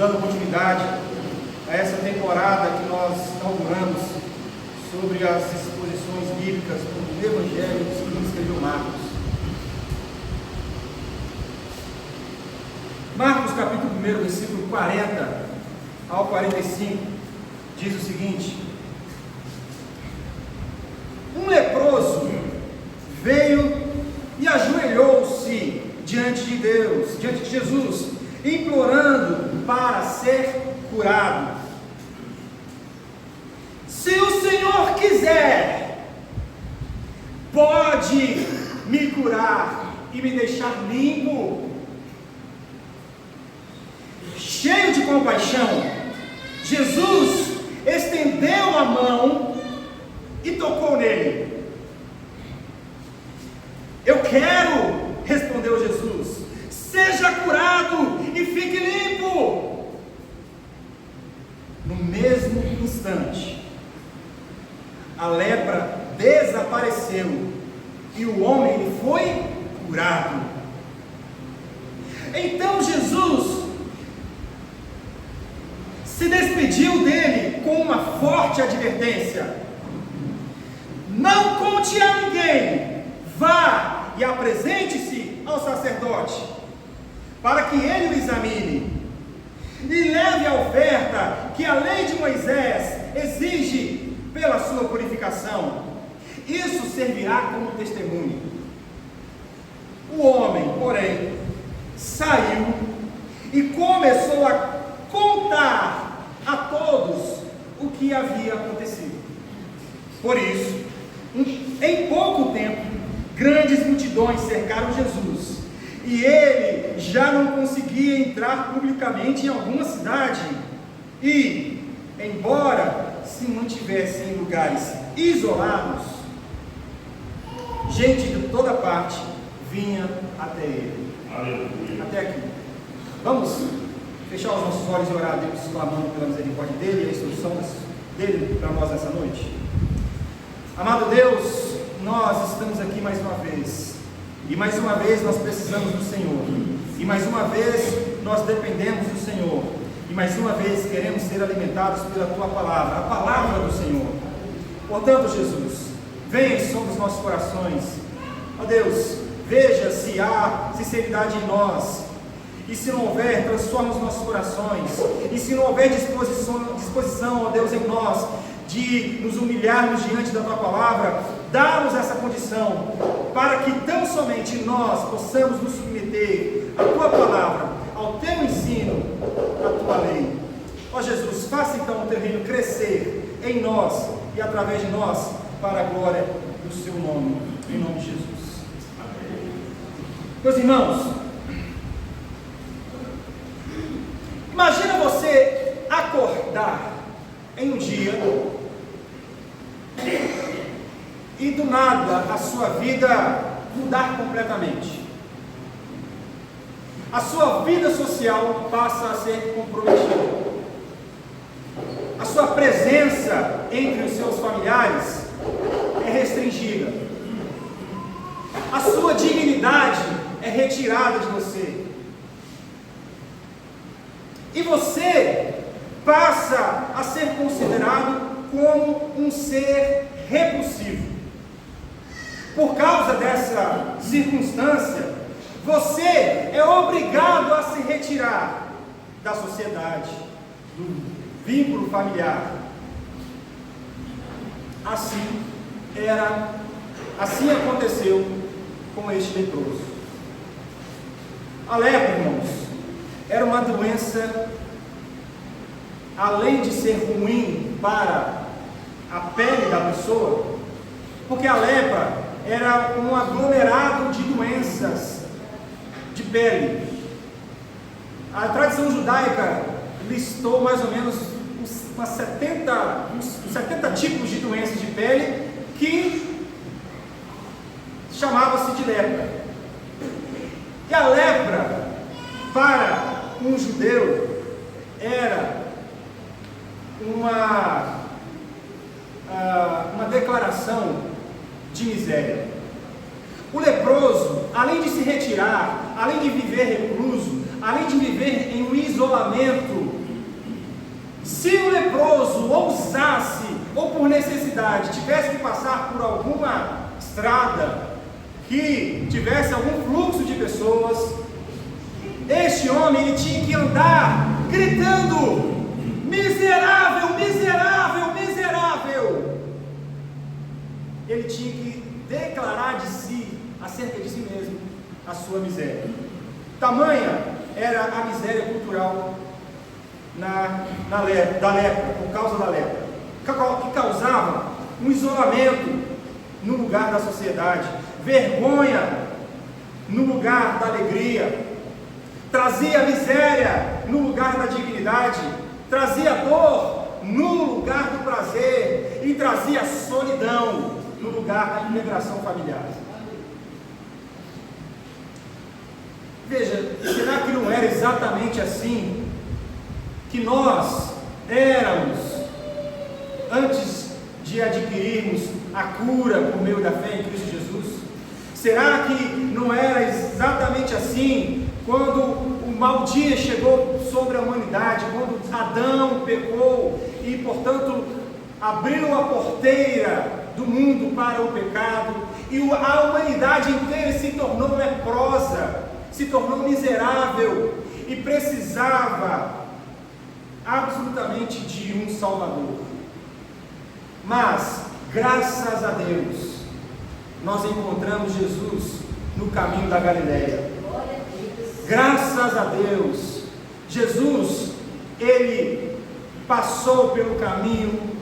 dando continuidade a essa temporada que nós inauguramos sobre as exposições bíblicas do Evangelho segundo escreveu Marcos. Marcos capítulo 1, versículo 40 ao 45, diz o seguinte: um leproso veio e ajoelhou-se diante de Deus, diante de Jesus, implorando para ser curado. Se o Senhor quiser, pode me curar e me deixar limpo. Cheio de compaixão, Jesus estendeu a mão e tocou nele. Eu quero, respondeu Jesus, seja curado e fique limpo. No mesmo instante, a lepra desapareceu e o homem foi curado. Então Jesus se despediu dele com uma forte advertência: não conte a ninguém, vá e apresente-se ao sacerdote, para que ele o examine, e leve a oferta que a lei de Moisés exige pela sua purificação. Isso servirá como testemunho. O homem, porém, saiu e começou a contar a todos o que havia acontecido. Por isso, em pouco tempo, grandes multidões cercaram Jesus, e ele já não conseguia entrar publicamente em alguma cidade, e, embora se mantivesse em lugares isolados, gente de toda parte vinha até ele. Aleluia. Até aqui. Vamos fechar os nossos olhos e orar a Deus, clamando pela misericórdia dele e a instrução dele para nós nessa noite. Amado Deus, nós estamos aqui mais uma vez, e mais uma vez nós precisamos do Senhor, e mais uma vez nós dependemos do Senhor, e mais uma vez queremos ser alimentados pela Tua Palavra, a Palavra do Senhor. Portanto, Jesus, venha sobre os nossos corações. Ó Deus, veja se há sinceridade em nós, e se não houver, transforma os nossos corações, e se não houver disposição, ó Deus, em nós, de nos humilharmos diante da Tua Palavra, dá-nos essa condição, para que tão somente nós possamos nos submeter à Tua Palavra, ao Teu ensino, à Tua lei. Ó Jesus, faça então o Teu reino crescer em nós e através de nós, para a glória do Seu nome, em nome de Jesus. Amém. Meus irmãos, imagina você acordar em um dia e do nada a sua vida mudar completamente. A sua vida social passa a ser comprometida. A sua presença entre os seus familiares é restringida. A sua dignidade é retirada de você. E você passa a ser considerado como um ser repulsivo. Por causa dessa circunstância, você é obrigado a se retirar da sociedade, do vínculo familiar. Assim aconteceu com este leproso. A lepra, irmãos, era uma doença, além de ser ruim para a pele da pessoa, porque a lepra era um aglomerado de doenças de pele. A tradição judaica listou mais ou menos uns 70 tipos de doenças de pele que chamava-se de lepra. E a lepra, para um judeu, era uma declaração de miséria. O leproso, além de se retirar, além de viver recluso, além de viver em um isolamento Se o leproso ousasse, ou por necessidade, tivesse que passar por alguma estrada que tivesse algum fluxo de pessoas, este homem ele tinha que andar gritando: miserável, miserável, miserável. Ele tinha que declarar de si, acerca de si mesmo, a sua miséria. Tamanha era a miséria cultural da lepra, por causa da lepra, que causava um isolamento no lugar da sociedade, vergonha no lugar da alegria, trazia miséria no lugar da dignidade, trazia dor no lugar do prazer e trazia solidão no lugar da integração familiar. Veja, será que não era exatamente assim que nós éramos antes de adquirirmos a cura por meio da fé em Cristo Jesus? Será que não era exatamente assim quando o mau dia chegou sobre a humanidade, quando Adão pecou e, portanto, abriu a porteira do mundo para o pecado, e a humanidade inteira se tornou leprosa, se tornou miserável e precisava absolutamente de um Salvador? Mas, graças a Deus, nós encontramos Jesus no caminho da Galileia. Graças a Deus, Jesus, ele passou pelo caminho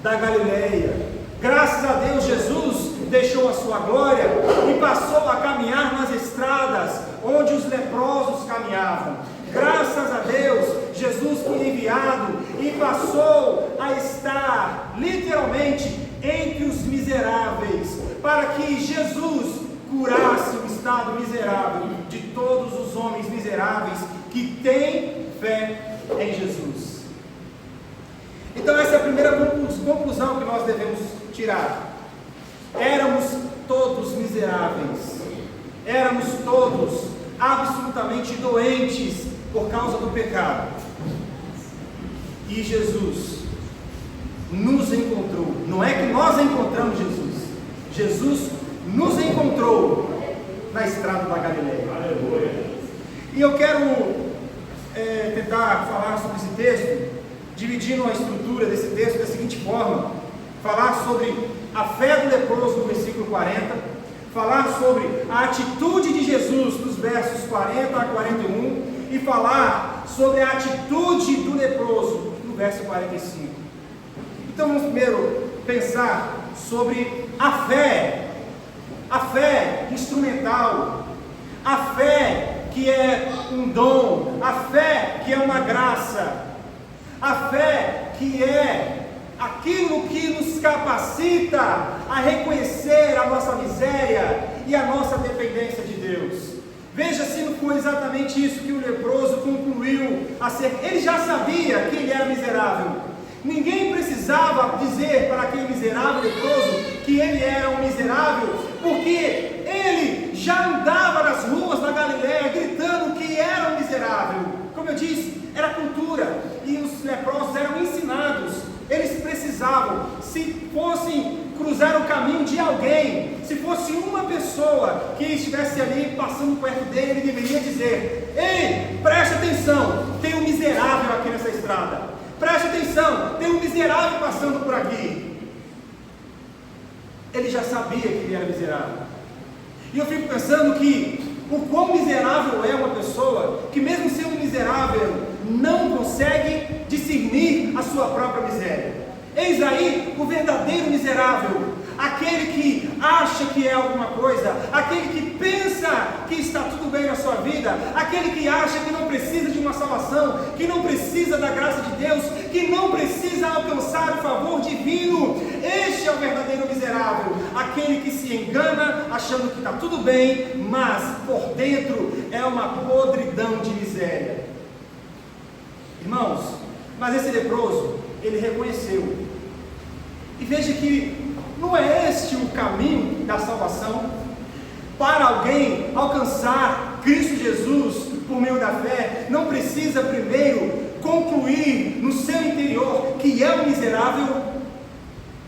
da Galileia. Graças a Deus, Jesus deixou a sua glória e passou a caminhar nas estradas onde os leprosos caminhavam. Graças a Deus, Jesus foi enviado e passou a estar literalmente entre os miseráveis, para que Jesus curasse o estado miserável de todos os homens miseráveis que têm fé em Jesus. Então essa é a primeira conclusão que nós devemos tirar. Éramos todos miseráveis, éramos todos absolutamente doentes por causa do pecado, e Jesus nos encontrou. Não é que nós encontramos Jesus, Jesus nos encontrou na estrada da Galileia. Aleluia. E eu quero tentar falar sobre esse texto, dividindo a estrutura desse texto da seguinte forma: falar sobre a fé do leproso no versículo 40, falar sobre a atitude de Jesus dos versos 40 a 41 e falar sobre a atitude do leproso no verso 45. Então vamos primeiro pensar sobre a fé instrumental, a fé que é um dom, a fé que é uma graça, a fé que é aquilo que nos capacita a reconhecer a nossa miséria e a nossa dependência de Deus. Veja se não foi exatamente isso que o leproso concluiu a ser. Ele já sabia que ele era miserável. Ninguém precisava dizer para aquele miserável leproso que ele era um miserável, porque ele já andava nas ruas da Galileia gritando que era um miserável. Como eu disse, era cultura, e os leprosos eram ensinados. Eles precisavam, se fossem cruzar o caminho de alguém, se fosse uma pessoa que estivesse ali passando perto dele, ele deveria dizer: ei, preste atenção, tem um miserável aqui nessa estrada, preste atenção, tem um miserável passando por aqui. Ele já sabia que ele era miserável. E eu fico pensando que o quão miserável é uma pessoa que, mesmo sendo miserável, não consegue discernir a sua própria miséria. Eis aí o verdadeiro miserável, aquele que acha que é alguma coisa, aquele que pensa que está tudo bem na sua vida, aquele que acha que não precisa de uma salvação, que não precisa da graça de Deus, que não precisa alcançar o favor divino. Este é o verdadeiro miserável, aquele que se engana achando que está tudo bem, mas por dentro é uma podridão de miséria. Irmãos, mas esse leproso, ele reconheceu. E veja que não é este o caminho da salvação. Para alguém alcançar Cristo Jesus por meio da fé, não precisa primeiro concluir no seu interior que é um miserável,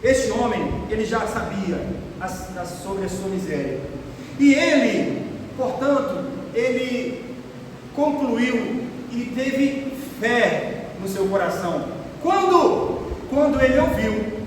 este homem, ele já sabia sobre a sua miséria. E ele, portanto, ele concluiu e teve fé no seu coração. Quando ele ouviu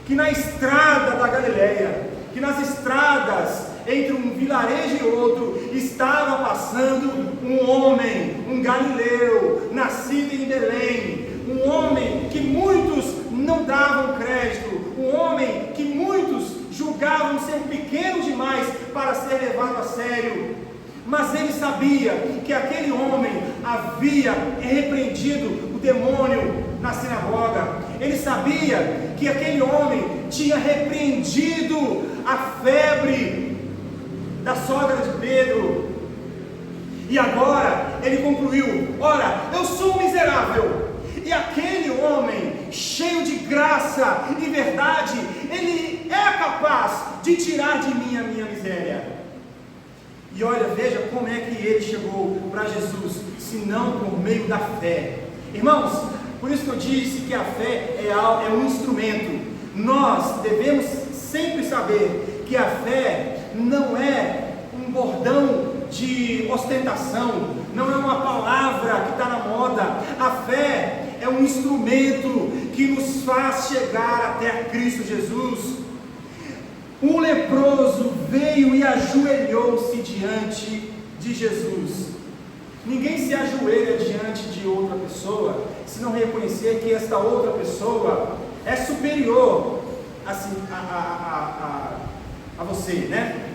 que na estrada da Galileia, que nas estradas entre um vilarejo e outro, estava passando um homem, um galileu, nascido em Belém, um homem que muitos não davam crédito, um homem que muitos julgavam ser pequeno demais para ser levado a sério, mas ele sabia que aquele homem havia repreendido o demônio na sinagoga. Ele sabia que aquele homem tinha repreendido a febre da sogra de Pedro. E agora ele concluiu: ora, eu sou um miserável, e aquele homem, cheio de graça e verdade, ele é capaz de tirar de mim a minha miséria. E olha, veja como é que ele chegou para Jesus, se não por meio da fé. Irmãos, por isso que eu disse que a fé é um instrumento. Nós devemos sempre saber que a fé não é um bordão de ostentação, não é uma palavra que está na moda. A fé é um instrumento que nos faz chegar até Cristo Jesus. Um leproso veio e ajoelhou-se diante de Jesus. Ninguém se ajoelha diante de outra pessoa se não reconhecer que esta outra pessoa é superior assim, a você, né?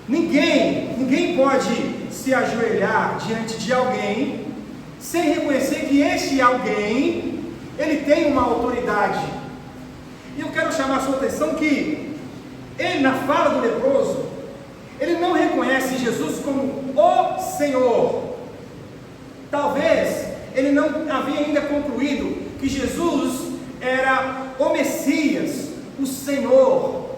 Ninguém pode se ajoelhar diante de alguém sem reconhecer que este alguém, ele tem uma autoridade. E eu quero chamar a sua atenção que ele, na fala do leproso, ele não reconhece Jesus como o Senhor. Talvez ele não havia ainda concluído que Jesus era o Messias, o Senhor.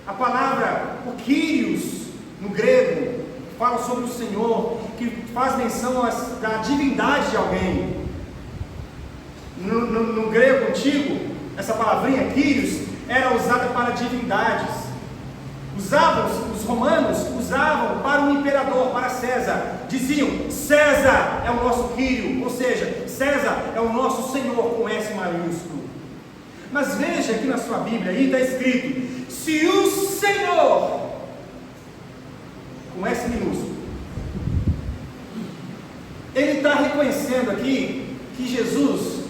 A palavra, o Kyrios, no grego, fala sobre o Senhor, que faz menção da divindade de alguém. No grego antigo, essa palavrinha Kyrios era usada para divindades. Os romanos usavam para um imperador, para César. Diziam: César é o nosso Quírio, ou seja, César é o nosso Senhor, com S maiúsculo. Mas veja aqui na sua Bíblia, aí está escrito: se o Senhor, com S minúsculo, ele está reconhecendo aqui que Jesus,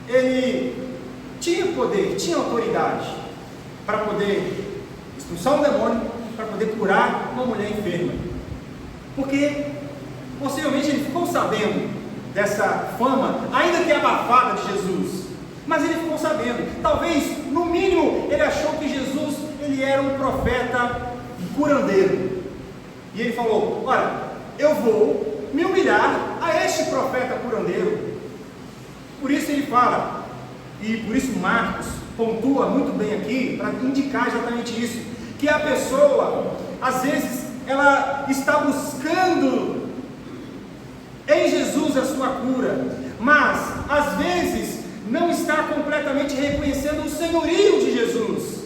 ele tinha poder, tinha autoridade para poder expulsar um demônio, para poder curar uma mulher enferma. Porque possivelmente ele ficou sabendo dessa fama, ainda que abafada, de Jesus, mas ele ficou sabendo. Talvez, no mínimo, ele achou que Jesus, ele era um profeta curandeiro. E ele falou: olha, eu vou me humilhar a este profeta curandeiro. Por isso ele fala, e por isso Marcos pontua muito bem aqui, para indicar exatamente isso, que a pessoa, às vezes, ela está buscando em Jesus a sua cura, mas, às vezes, não está completamente reconhecendo o senhorio de Jesus.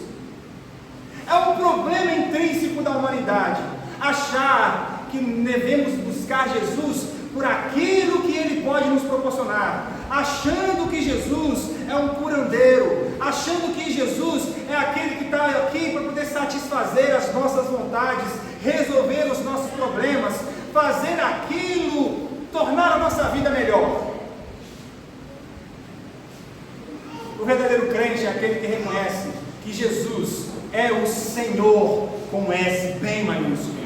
É um problema intrínseco da humanidade, achar que devemos buscar Jesus por aquilo que Ele pode nos proporcionar, achando que Jesus é um curandeiro, achando que Jesus é aquele que está aqui para poder satisfazer as nossas vontades, resolver os nossos problemas, fazer aquilo, tornar a nossa vida melhor. O verdadeiro crente é aquele que reconhece que Jesus é o Senhor, com S bem maiúsculo.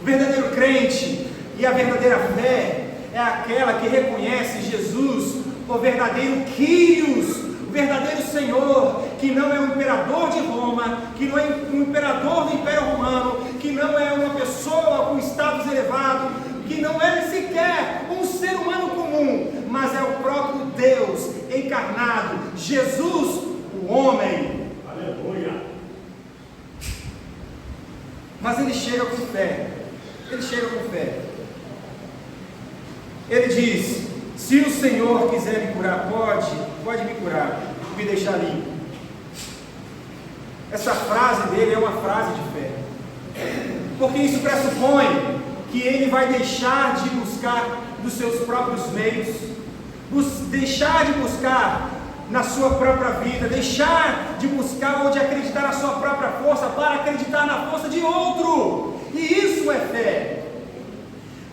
O verdadeiro crente e a verdadeira fé é aquela que reconhece Jesus, o verdadeiro Kyrios, o verdadeiro Senhor, que não é um imperador de Roma, que não é um imperador do Império Romano, que não é uma pessoa com status elevado, que não é sequer um ser humano comum, mas é o próprio Deus encarnado, Jesus, o homem. Aleluia! Mas ele chega com fé. Ele chega com fé. Ele diz: Se o Senhor quiser me curar, pode me curar, me deixar limpo. Essa frase dele é uma frase de fé, porque isso pressupõe que ele vai deixar de buscar dos seus próprios meios, deixar de buscar na sua própria vida, deixar de buscar ou de acreditar na sua própria força para acreditar na força de outro. E isso é fé.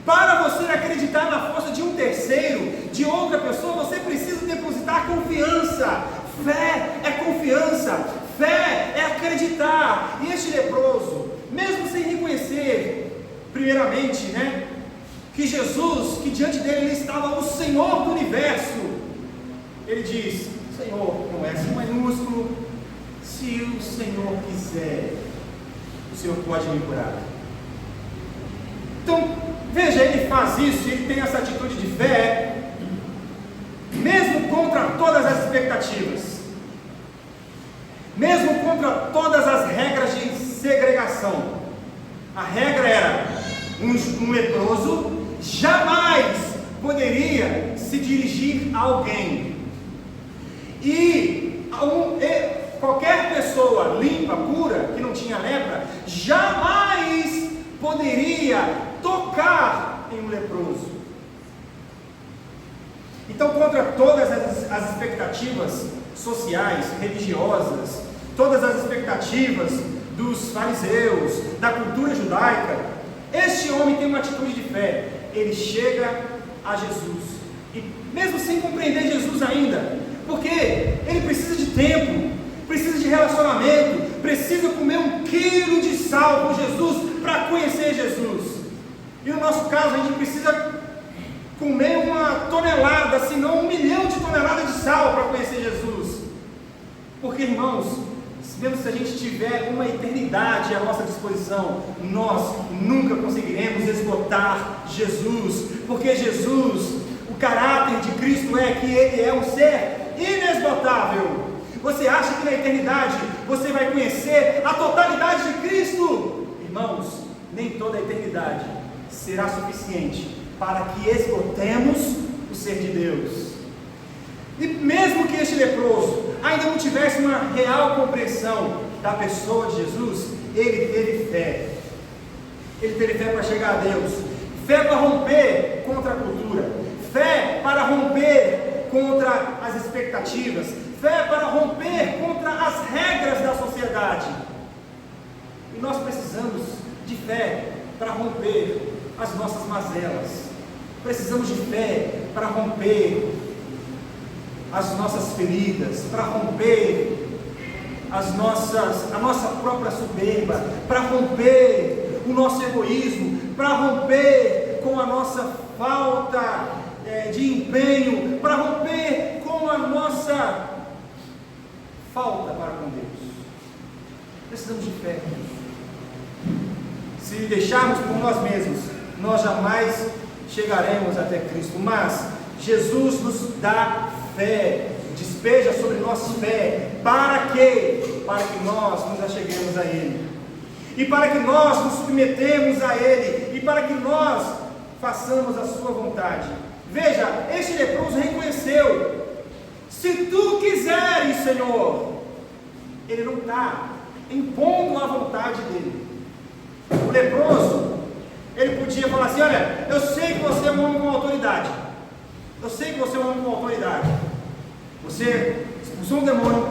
Para você acreditar na força de um terceiro, de outra pessoa, você precisa depositar confiança. Fé é confiança, fé é acreditar. E este leproso, mesmo sem reconhecer, primeiramente, que Jesus, que diante dele estava o Senhor do universo, ele diz: Senhor, com S maiúsculo, se o Senhor quiser, o Senhor pode me curar. Então, veja, ele faz isso, ele tem essa atitude de fé, mesmo contra todas as expectativas, mesmo contra todas as regras de segregação. A regra era: um leproso jamais poderia se dirigir a alguém, e qualquer pessoa limpa, pura, que não tinha lepra, jamais poderia tocar em um leproso. Então, contra todas as expectativas sociais, religiosas, todas as expectativas dos fariseus, da cultura judaica, este homem tem uma atitude de fé. Ele chega a Jesus, e mesmo sem compreender Jesus ainda, porque ele precisa de tempo, precisa de relacionamento, precisa comer 1 quilo de sal com Jesus para conhecer Jesus. E no nosso caso, a gente precisa comer 1 tonelada, se não 1 milhão de toneladas de sal para conhecer Jesus. Porque, irmãos, mesmo se a gente tiver uma eternidade à nossa disposição, nós nunca conseguiremos esgotar Jesus, porque Jesus, o caráter de Cristo é que Ele é um ser inesgotável. Você acha que na eternidade você vai conhecer a totalidade de Cristo? Irmãos, nem toda a eternidade será suficiente para que esgotemos o ser de Deus. E mesmo que este leproso ainda não tivesse uma real compreensão da pessoa de Jesus, ele teve fé. Ele teve fé para chegar a Deus, fé para romper contra a cultura, fé para romper contra as expectativas, fé para romper contra as regras da sociedade. E nós precisamos de fé para romper as nossas mazelas. Precisamos de fé para romper as nossas feridas, para romper a nossa própria soberba, para romper o nosso egoísmo, para romper com a nossa falta de empenho, para romper com a nossa falta para com Deus. Precisamos de fé. Se deixarmos por nós mesmos, nós jamais chegaremos até Cristo. Mas Jesus nos dá fé, despeja sobre nós fé. Para quê? Para que nós nos acheguemos a Ele, e para que nós nos submetemos a Ele, e para que nós façamos a sua vontade. Veja, este leproso reconheceu: se tu quiseres, Senhor. Ele não está impondo a vontade dele. O leproso, ele podia falar assim: olha, eu sei que você é um homem com autoridade, eu sei que você é um homem com autoridade, você expulsou um demônio,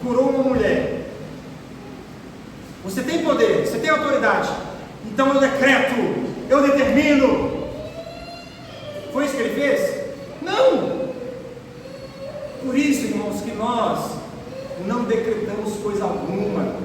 curou uma mulher, você tem poder, você tem autoridade, então eu decreto, eu determino. Foi isso que ele fez? Não. Por isso, irmãos, que nós não decretamos coisa alguma.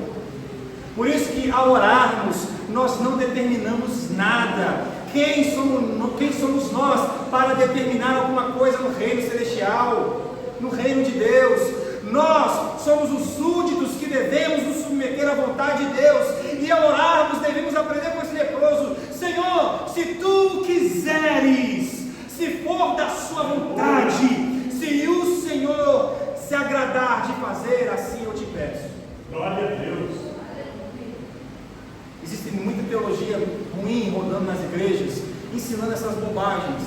Por isso que ao orarmos, nós não determinamos nada. Quem somos nós para determinar alguma coisa no reino celestial, no reino de Deus? Nós somos os súditos que devemos nos submeter à vontade de Deus. E ao orarmos, devemos aprender com esse leproso: Senhor, se tu quiseres, se for da sua vontade, se o Senhor se agradar de fazer, assim eu te peço. Glória a Deus. Existe muita teologia ruim rodando nas igrejas, ensinando essas bobagens.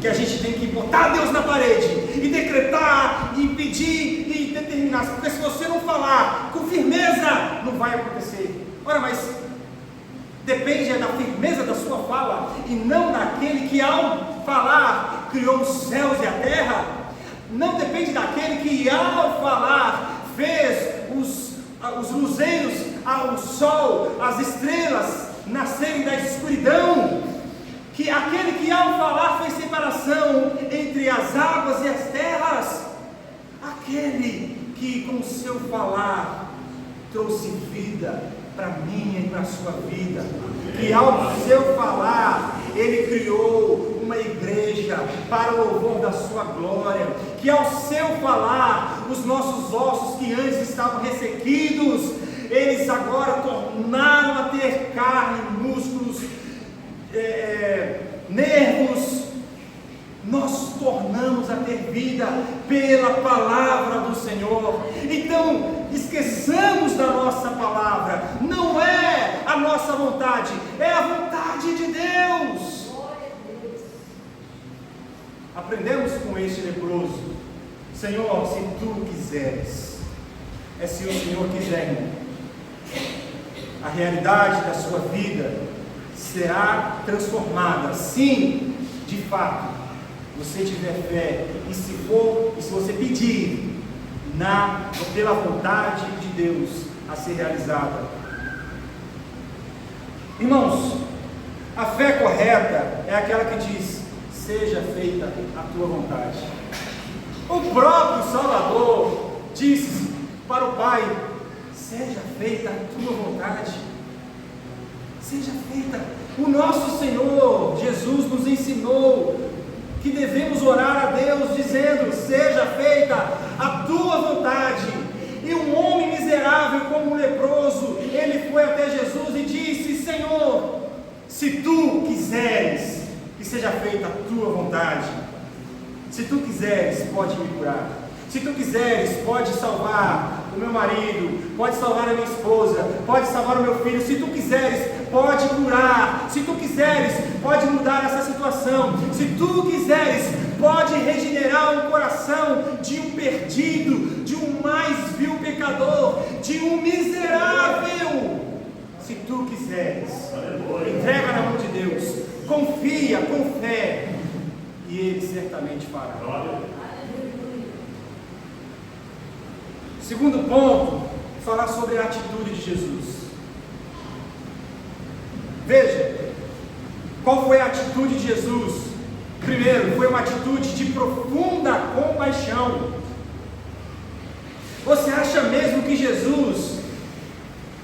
que a gente tem que botar Deus na parede e decretar e pedir e determinar, porque se você não falar com firmeza, não vai acontecer. Ora, mas depende da firmeza da sua fala e não daquele que ao falar criou os céus e a terra. Não depende daquele que ao falar fez os luzeiros, o sol, as estrelas nascerem da escuridão, que aquele que ao falar fez separação entre as águas e as terras, aquele que com o seu falar trouxe vida para mim e para a sua vida, que ao seu falar ele criou uma igreja para o louvor da sua glória, que ao seu falar os nossos ossos que antes estavam ressequidos, eles agora tornaram a ter carne, músculos, nervos. Nós tornamos a ter vida pela palavra do Senhor. Então, esqueçamos da nossa palavra. Não é a nossa vontade, é a vontade de Deus. Aprendemos com este leproso: Senhor, se tu quiseres. É se o Senhor quiser, irmão, a realidade da sua vida será transformada. Sim, de fato, você tiver fé, e se você pedir pela vontade de Deus a ser realizada. Irmãos, a fé correta é aquela que diz: seja feita a tua vontade. O próprio Salvador disse para o Pai: seja feita a tua vontade. Seja feita. O nosso Senhor Jesus nos ensinou que devemos orar a Deus dizendo: seja feita a tua vontade. E um homem miserável como um leproso, ele foi até Jesus e disse: Senhor, se tu quiseres que seja feita a tua vontade, se tu quiseres, pode me curar. Se tu quiseres, pode salvar o meu marido, pode salvar a minha esposa, pode salvar o meu filho. Se tu quiseres, pode curar. Se tu quiseres, pode mudar essa situação. Se tu quiseres, pode regenerar o coração de um perdido, de um mais vil pecador, de um miserável. Se tu quiseres, entrega na mão de Deus, confia com fé, e Ele certamente fará. Segundo ponto, falar sobre a atitude de Jesus. Veja, qual foi a atitude de Jesus? Primeiro, foi uma atitude de profunda compaixão. Você acha mesmo que Jesus,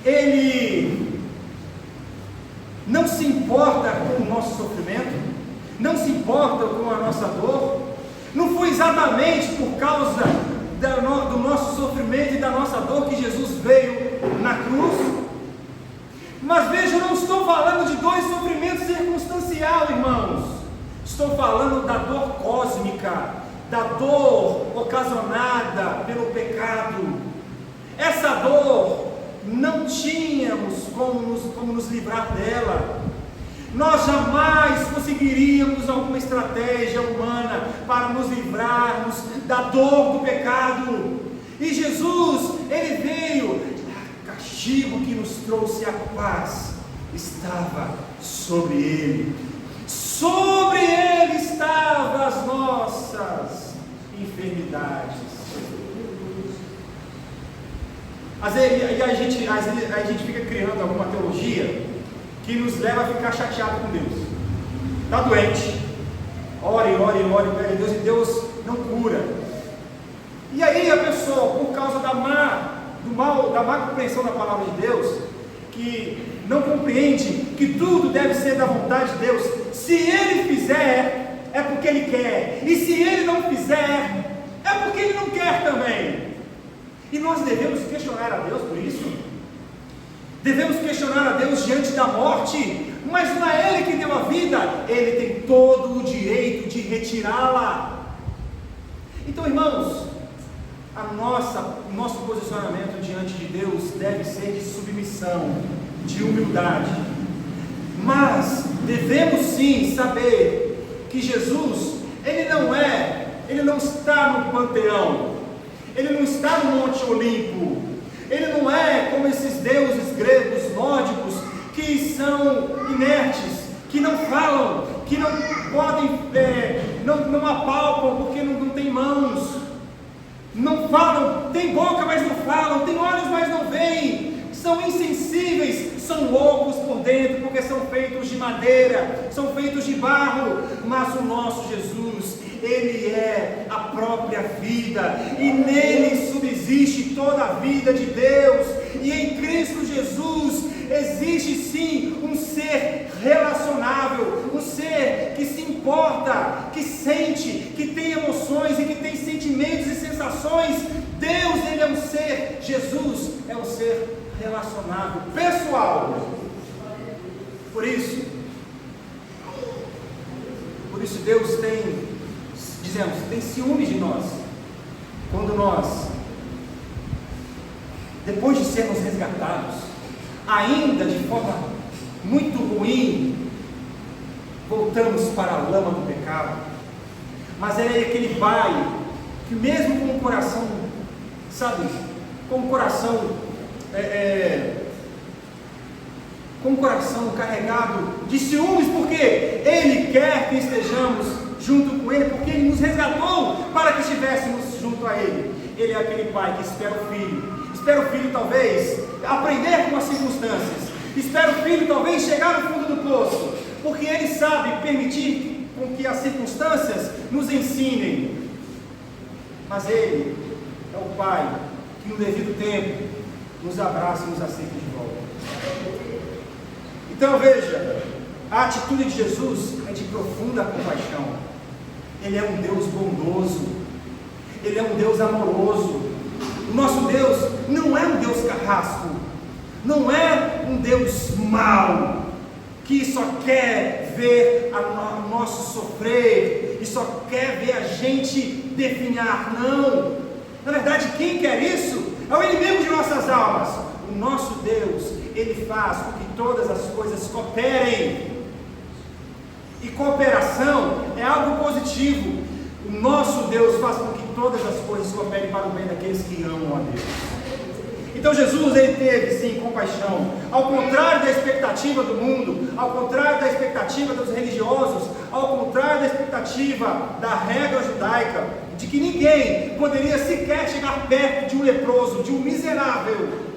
Ele não se importa com o nosso sofrimento? Não se importa com a nossa dor? Não foi exatamente por causa do nosso sofrimento e da nossa dor que Jesus veio na cruz? Mas veja, eu não estou falando de dois sofrimentos circunstanciais, irmãos. Estou falando da dor cósmica, da dor ocasionada pelo pecado. Essa dor não tínhamos como nos livrar dela. Nós jamais conseguiríamos alguma estratégia humana para nos livrarmos da dor do pecado. E Jesus, Ele veio, o castigo que nos trouxe a paz estava sobre Ele. Sobre Ele estavam as nossas enfermidades. Às vezes a gente fica criando alguma teologia que nos leva a ficar chateado com Deus. Está doente, ore, pede a Deus, e Deus não cura. E aí a pessoa, por causa da má compreensão da palavra de Deus, que não compreende que tudo deve ser da vontade de Deus, se Ele fizer, é porque Ele quer, e se Ele não fizer, é porque Ele não quer também. E nós devemos questionar a Deus por isso. Devemos questionar a Deus diante da morte, mas não é Ele que deu a vida, Ele tem todo o direito de retirá-la. Então, irmãos, o nosso posicionamento diante de Deus deve ser de submissão, de humildade, mas devemos sim saber que Jesus, Ele não está no panteão, ele não está no Monte Olimpo, ele não é como esses deuses gregos, nórdicos, que são inertes, que não falam, que não podem, não apalpam, porque não tem mãos, não falam, tem boca, mas não falam, tem olhos, mas não veem, são insensíveis, são loucos por dentro, porque são feitos de madeira, são feitos de barro, mas o nosso Jesus, Ele é a própria vida, e nele subsiste toda a vida de Deus, e em Cristo Jesus existe sim um ser relacionável, um ser que se importa, que sente, que tem emoções e que tem sentimentos e sensações. Deus, Ele é um ser, Jesus é um ser relacionável, pessoal. Por isso Deus tem ciúme de nós, quando nós, depois de sermos resgatados, ainda de forma muito ruim, voltamos para a lama do pecado. Mas é aquele Pai que, mesmo com o coração, com o coração carregado de ciúmes, porque Ele quer que estejamos junto com Ele, porque Ele nos resgatou para que estivéssemos junto a Ele. Ele é aquele Pai que espera o filho talvez aprender com as circunstâncias, espera o filho talvez chegar no fundo do poço, porque Ele sabe permitir com que as circunstâncias nos ensinem. Mas Ele é o Pai que no devido tempo nos abraça e nos aceita de volta. Então veja, a atitude de Jesus é de profunda compaixão. Ele é um Deus bondoso, Ele é um Deus amoroso. O nosso Deus não é um Deus carrasco, não é um Deus mau, que só quer ver o nosso sofrer e só quer ver a gente definhar. Não, na verdade quem quer isso é o inimigo de nossas almas. O nosso Deus, Ele faz com que todas as coisas cooperem, e cooperação é algo positivo. O nosso Deus faz com que todas as coisas cooperem para o bem daqueles que amam a Deus. Então Jesus, Ele teve sim compaixão, ao contrário da expectativa do mundo, ao contrário da expectativa dos religiosos, ao contrário da expectativa da regra judaica, de que ninguém poderia sequer chegar perto de um leproso, de um miserável.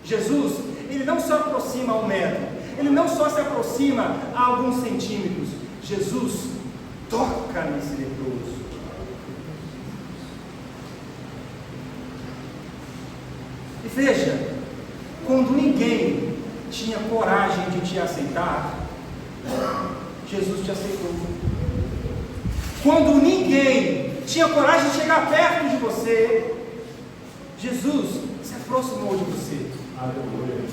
Jesus, Ele não se aproxima a 1 metro, Ele não só se aproxima a alguns centímetros, Jesus toca nesse leproso. E veja, quando ninguém tinha coragem de te aceitar, Jesus te aceitou. Quando ninguém tinha coragem de chegar perto de você, Jesus se aproximou de você. Aleluia.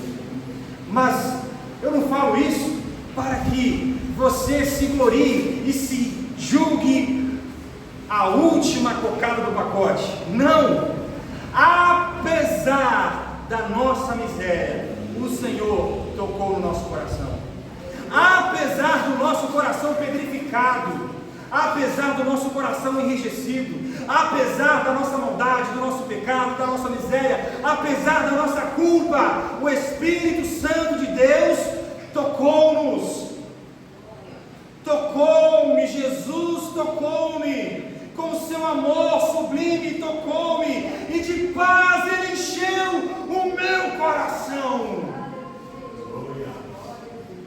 Mas eu não falo isso para que você se glorie e se julgue a última cocada do pacote. Não! Apesar da nossa miséria, o Senhor tocou no nosso coração. Apesar do nosso coração pedrificado, apesar do nosso coração enrijecido, apesar da nossa maldade, do nosso pecado, da nossa miséria, apesar da nossa culpa, o Espírito Santo de Deus tocou-nos. Tocou-me, Jesus tocou-me. Com o seu amor sublime tocou-me, e de paz Ele encheu o meu coração.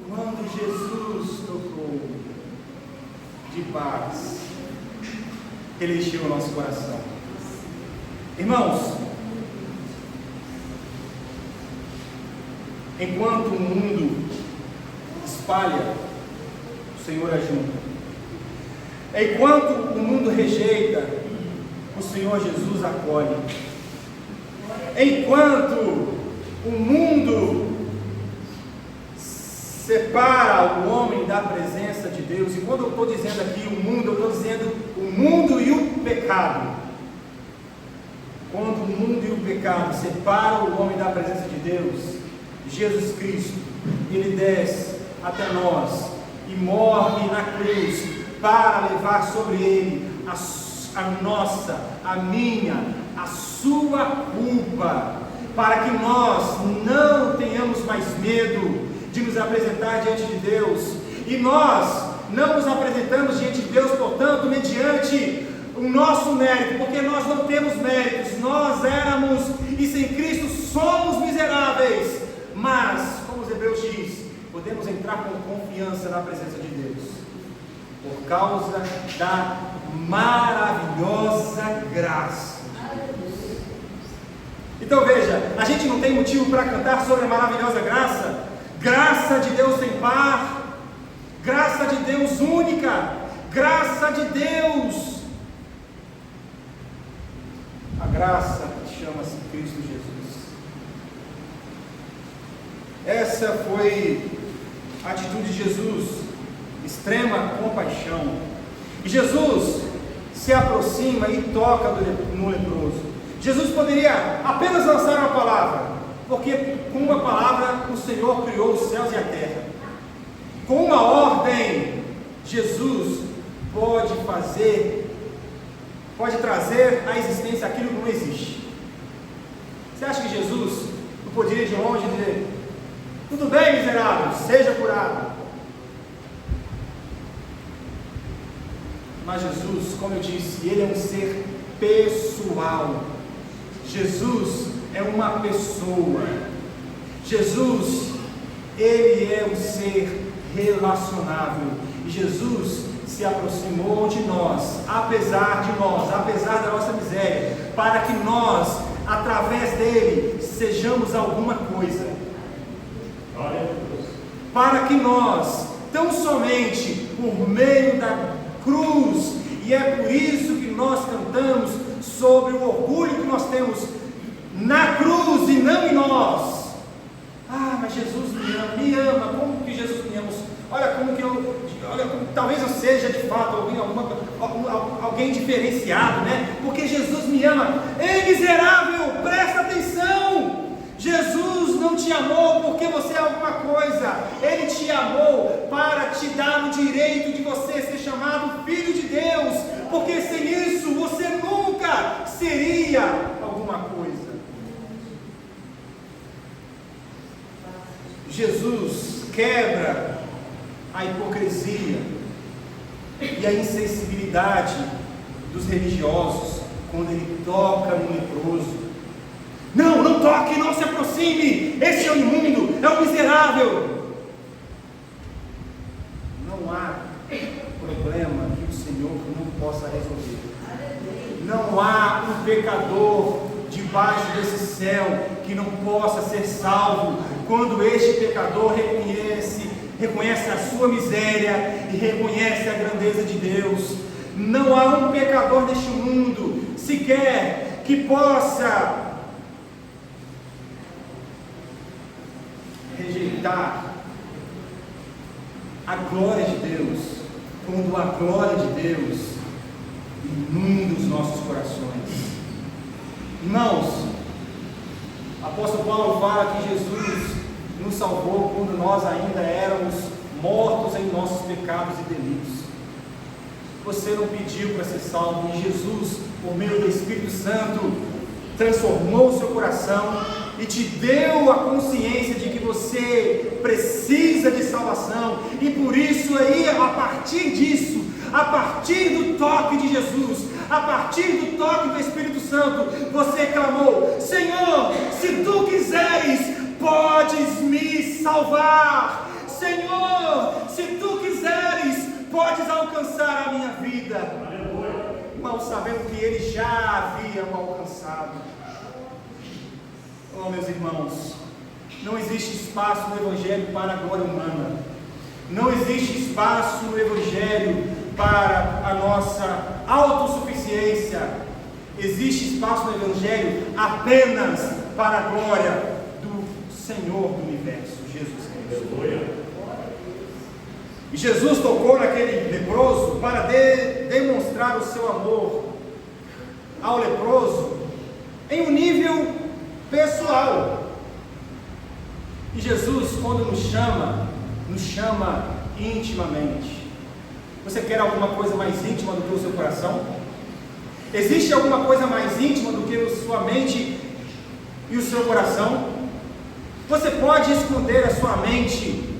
Quando Jesus tocou, de paz, Ele encheu o nosso coração. Irmãos, enquanto o mundo espalha, o Senhor ajunta. Enquanto o mundo rejeita, o Senhor Jesus acolhe. Enquanto o mundo separa o homem da presença de Deus, e quando eu estou dizendo aqui o mundo, eu estou dizendo o mundo e o pecado. Quando o mundo e o pecado separam o homem da presença de Deus, Jesus Cristo, Ele desce até nós e morre na cruz, para levar sobre ele a nossa, a minha, a sua culpa, para que nós não tenhamos mais medo de nos apresentar diante de Deus. E nós não nos apresentamos diante de Deus, portanto, mediante o nosso mérito, porque nós não temos méritos, nós éramos e sem Cristo somos miseráveis, mas, como os Hebreus diz, podemos entrar com confiança na presença de Deus, por causa da maravilhosa graça. Então veja, a gente não tem motivo para cantar sobre a maravilhosa graça, graça de Deus sem par, graça de Deus única, graça de Deus, a graça chama-se Cristo Jesus. Essa foi a atitude de Jesus, extrema compaixão. E Jesus se aproxima e toca no leproso. Jesus poderia apenas lançar uma palavra, porque com uma palavra o Senhor criou os céus e a terra. Com uma ordem, Jesus pode trazer à existência aquilo que não existe. Você acha que Jesus não poderia de longe dizer: tudo bem, miserável, seja curado? Mas Jesus, como eu disse, ele é um ser pessoal. Jesus é uma pessoa. Jesus, ele é um ser relacionável. E Jesus se aproximou de nós, apesar da nossa miséria, para que nós, através dele, sejamos alguma coisa. Para que nós, tão somente por meio da cruz, e é por isso que nós cantamos sobre o orgulho que nós temos na cruz e não em nós. Ah, mas Jesus me ama. Como que Jesus me ama? Olha como talvez eu seja de fato alguém diferenciado, né? Porque Jesus me ama. Ei, miserável, presta atenção. Jesus não te amou porque você é alguma coisa. Ele te amou para te dar o direito de você ser chamado filho de Deus, porque sem isso você nunca seria alguma coisa. Jesus quebra a hipocrisia e a insensibilidade dos religiosos quando ele toca no leproso. Não toque, não se aproxime, esse é o imundo, é o miserável. Não há problema que o Senhor não possa resolver. Não há um pecador debaixo desse céu que não possa ser salvo quando este pecador reconhece a sua miséria e reconhece a grandeza de Deus. Não há um pecador neste mundo sequer que possa rejeitar a glória de Deus, quando a glória de Deus inunda os nossos corações. Irmãos, o apóstolo Paulo fala que Jesus nos salvou quando nós ainda éramos mortos em nossos pecados e delitos. Você não pediu para ser salvo, e Jesus, por meio do Espírito Santo, transformou o seu coração e te deu a consciência de que você precisa de salvação. E por isso aí, a partir disso, a partir do toque de Jesus, a partir do toque do Espírito Santo, você clamou: Senhor, se tu quiseres, podes me salvar. Senhor, se tu quiseres, podes alcançar a minha vida. Mal sabendo que ele já havia o alcançado. Oh, meus irmãos, não existe espaço no Evangelho para a glória humana. Não existe espaço no Evangelho para a nossa autossuficiência. Existe espaço no Evangelho apenas para a glória do Senhor do Universo, Jesus Cristo. E Jesus tocou naquele leproso para demonstrar o seu amor ao leproso em um nível pessoal. E Jesus, quando nos chama intimamente. Você quer alguma coisa mais íntima do que o seu coração? Existe alguma coisa mais íntima do que a sua mente e o seu coração? Você pode esconder a sua mente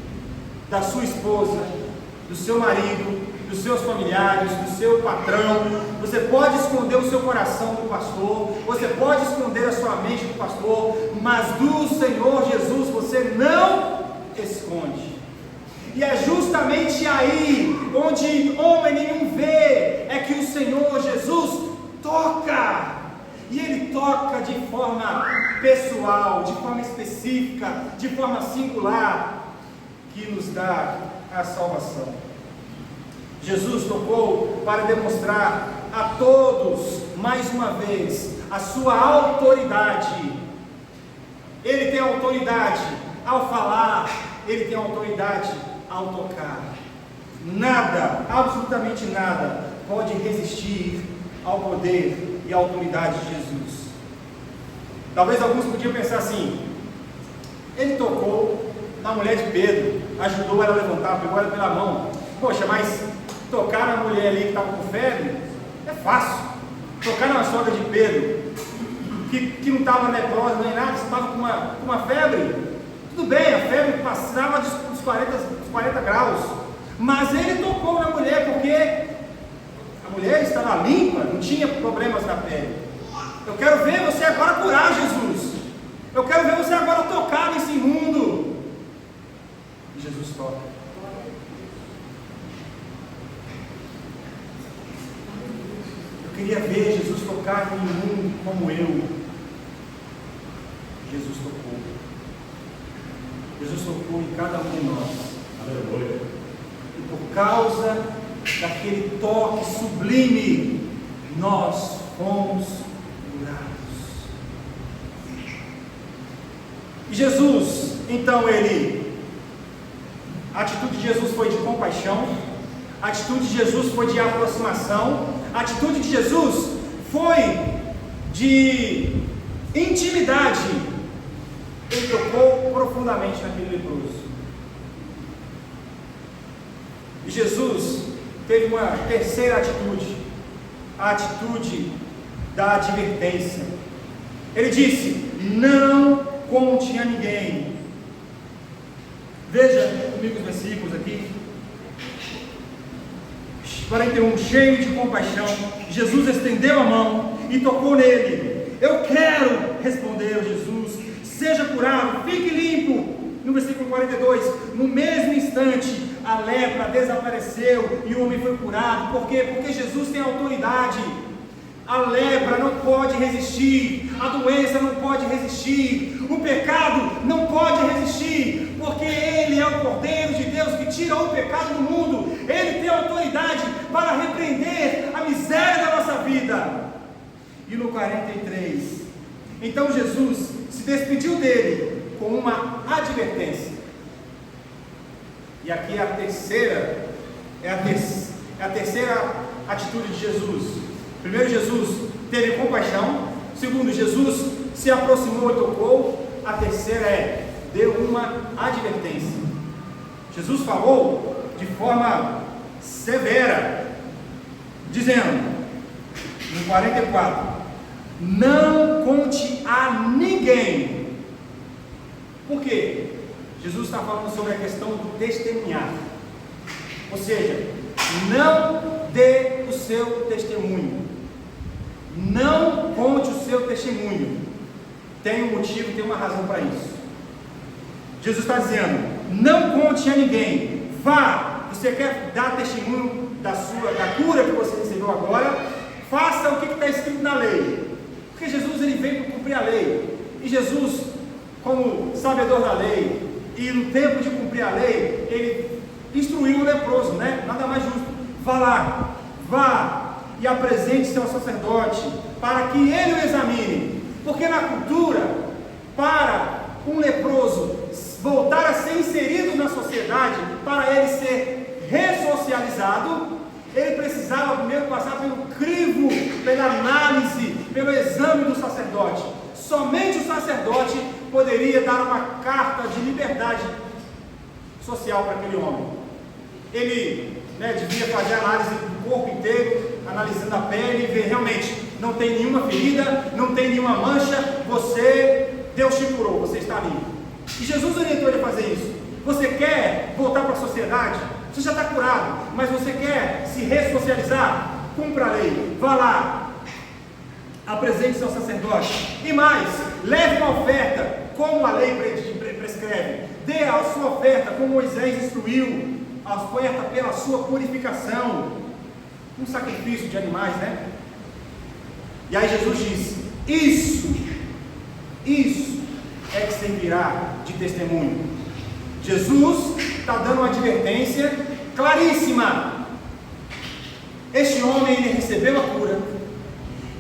da sua esposa, do seu marido, dos seus familiares, do seu patrão. Você pode esconder o seu coração do pastor, você pode esconder a sua mente do pastor, mas do Senhor Jesus você não esconde. E é justamente aí onde homem nenhum vê, é que o Senhor Jesus toca. E Ele toca de forma pessoal, de forma específica, de forma singular, que nos dá a salvação. Jesus tocou para demonstrar a todos, mais uma vez, a sua autoridade. Ele tem autoridade ao falar, Ele tem autoridade ao tocar. Nada, absolutamente nada, pode resistir ao poder e à autoridade de Jesus. Talvez alguns podiam pensar assim: Ele tocou na mulher de Pedro, ajudou ela a levantar, pegou ela pela mão. Poxa, mas tocar na mulher ali que estava com febre é fácil. Tocar na sogra de Pedro, que não estava leprosa nem nada, estava com uma febre, tudo bem, a febre passava dos 40 graus, mas ele tocou na mulher porque a mulher estava limpa, não tinha problemas na pele. Eu quero ver você agora curar, Jesus. Eu quero ver você agora tocar nesse mundo. E Jesus toca. Eu queria ver Jesus tocar em um mundo como eu. Jesus tocou. Jesus tocou em cada um de nós. Aleluia. E por causa daquele toque sublime, nós fomos curados. E Jesus, então a atitude de Jesus foi de compaixão, a atitude de Jesus foi de aproximação, a atitude de Jesus foi de intimidade. Ele tocou profundamente naquele leproso. E Jesus teve uma terceira atitude, a atitude da advertência. Ele disse: não conte a ninguém. Veja comigo os versículos aqui. 41, cheio de compaixão, Jesus estendeu a mão e tocou nele. Eu quero, respondeu Jesus, seja curado, fique limpo. No versículo 42, no mesmo instante, a lepra desapareceu e o homem foi curado. Por quê? Porque Jesus tem autoridade. A lepra não pode resistir, a doença não pode resistir, o pecado não pode resistir, porque Ele é o Cordeiro de Deus que tirou o pecado do mundo. Ele tem autoridade para repreender a miséria da nossa vida. E no 43, então Jesus se despediu dele com uma advertência. E aqui a terceira atitude de Jesus. Primeiro, Jesus teve compaixão. Segundo, Jesus se aproximou e tocou. A terceira deu uma advertência. Jesus falou de forma severa, dizendo, no 44, não conte a ninguém. Por quê? Jesus está falando sobre a questão do testemunhar. Ou seja, não dê o seu testemunho. Não conte o seu testemunho. Tem um motivo, tem uma razão para isso. Jesus está dizendo: não conte a ninguém. Vá, você quer dar testemunho da cura que você recebeu agora, faça o que está escrito na lei. Porque Jesus ele veio para cumprir a lei. E Jesus, como sabedor da lei, e no tempo de cumprir a lei, ele instruiu o leproso, né? Nada mais justo. Vá lá, vá e apresente-se ao sacerdote, para que ele o examine. Porque na cultura, para um leproso voltar a ser inserido na sociedade, para ele ser ressocializado, ele precisava primeiro passar pelo crivo, pela análise, pelo exame do sacerdote. Somente o sacerdote poderia dar uma carta de liberdade social para aquele homem. ele devia fazer análise do corpo inteiro, analisando a pele e ver realmente, não tem nenhuma ferida, não tem nenhuma mancha, Deus te curou, você está limpo. E Jesus orientou ele a fazer isso. Você quer voltar para a sociedade? Você já está curado, mas você quer se ressocializar? Cumpra a lei, vá lá, apresente-se ao sacerdote, e mais, leve uma oferta, como a lei prescreve, dê a sua oferta, como Moisés instruiu, a oferta pela sua purificação, um sacrifício de animais, né? E aí Jesus disse, isso é que servirá de testemunho. Jesus está dando uma advertência claríssima. Este homem, ele recebeu a cura,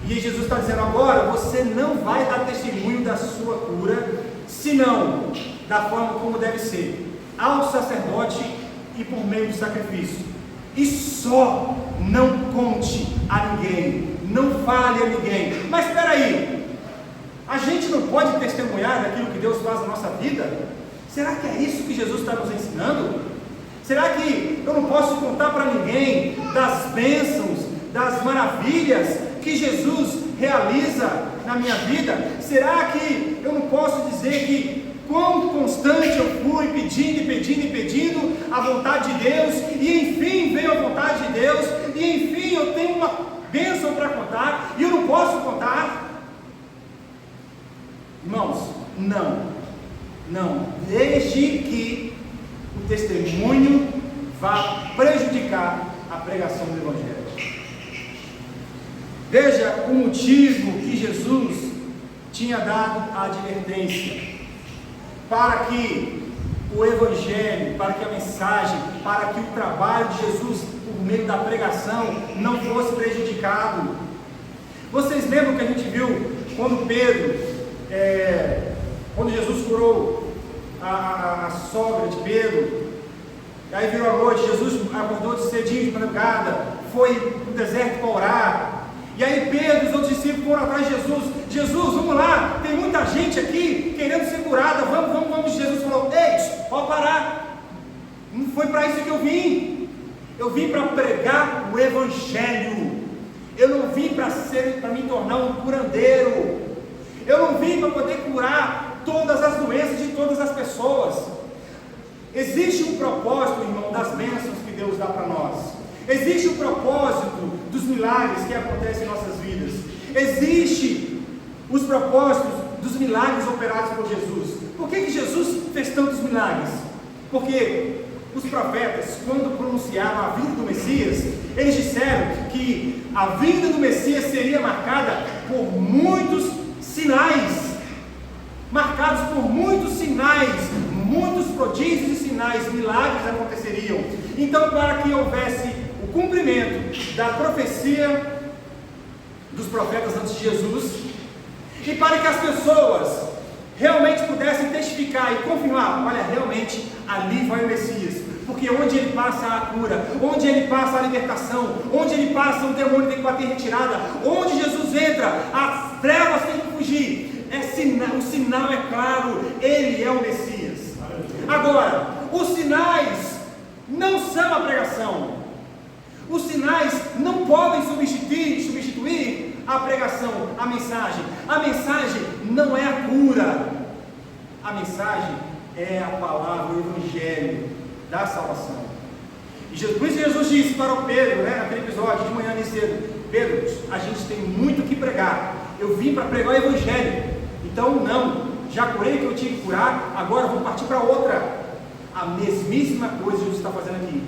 e Jesus está dizendo agora, você não vai dar testemunho da sua cura, senão da forma como deve ser, ao sacerdote e por meio do sacrifício. E só não conte a ninguém, não fale a ninguém. Mas espera aí, a gente não pode testemunhar daquilo que Deus faz na nossa vida? Será que é isso que Jesus está nos ensinando? Será que eu não posso contar para ninguém das bênçãos, das maravilhas que Jesus realiza na minha vida? Será que eu não posso dizer que quão constante eu fui pedindo a vontade de Deus, e enfim veio a vontade de Deus, e enfim eu tenho uma bênção para contar, e eu não posso contar? Irmãos, não, desde que o testemunho vá prejudicar a pregação do Evangelho. Veja o motivo que Jesus tinha dado a advertência, para que o Evangelho, para que a mensagem, para que o trabalho de Jesus por meio da pregação não fosse prejudicado. Vocês lembram que a gente viu quando quando Jesus curou a sogra de Pedro, aí virou a noite, Jesus acordou de cedinho de madrugada, foi no deserto para orar, e aí Pedro e os outros discípulos foram atrás de Jesus, vamos lá, tem muita gente aqui querendo ser curada, vamos. Jesus falou, ei, pode parar, não foi para isso que eu vim para pregar o Evangelho, eu não vim para me tornar um curandeiro, eu não vim para poder curar todas as doenças de todas as pessoas. Existe um propósito, irmão, das bênçãos que Deus dá para nós. Existe um propósito dos milagres que acontecem em nossas vidas. Existe os propósitos dos milagres operados por Jesus. Por que Jesus fez tantos milagres? Porque os profetas, quando pronunciaram a vinda do Messias, eles disseram que a vinda do Messias seria marcada por muitos sinais, marcados por muitos sinais, muitos prodígios e sinais, milagres aconteceriam. Então, para que houvesse o cumprimento da profecia dos profetas antes de Jesus, e para que as pessoas realmente pudessem testificar e confirmar, olha, realmente ali vai o Messias, porque onde ele passa a cura, onde ele passa a libertação, onde ele passa o demônio tem que bater retirada, onde Jesus entra, as trevas têm que fugir. O sinal é claro, ele é o Messias. Agora, os sinais não são a pregação. Os sinais não podem substituir a pregação, a mensagem. A mensagem não é a cura. A mensagem é a palavra, o Evangelho da salvação. E por isso Jesus disse para o Pedro, naquele episódio de manhã cedo, Pedro, a gente tem muito o que pregar. Eu vim para pregar o Evangelho. Então já curei o que eu tinha que curar, agora vou partir para outra. A mesmíssima coisa Jesus está fazendo aqui.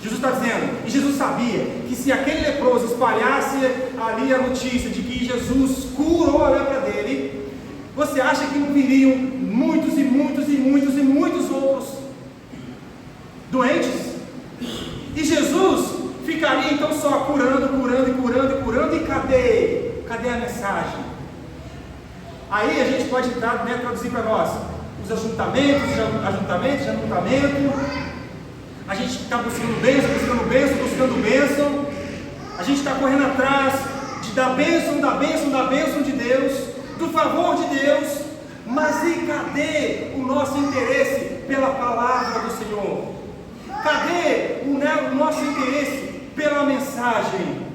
Jesus está dizendo, e Jesus sabia que se aquele leproso espalhasse ali a notícia de que Jesus curou a lepra dele, você acha que não viriam muitos outros doentes? E Jesus ficaria então só curando, e cadê a mensagem? Aí a gente pode traduzir para nós os ajuntamentos, a gente está buscando bênção, a gente está correndo atrás da bênção de Deus, do favor de Deus, mas e cadê o nosso interesse pela palavra do Senhor? Cadê o nosso interesse pela mensagem?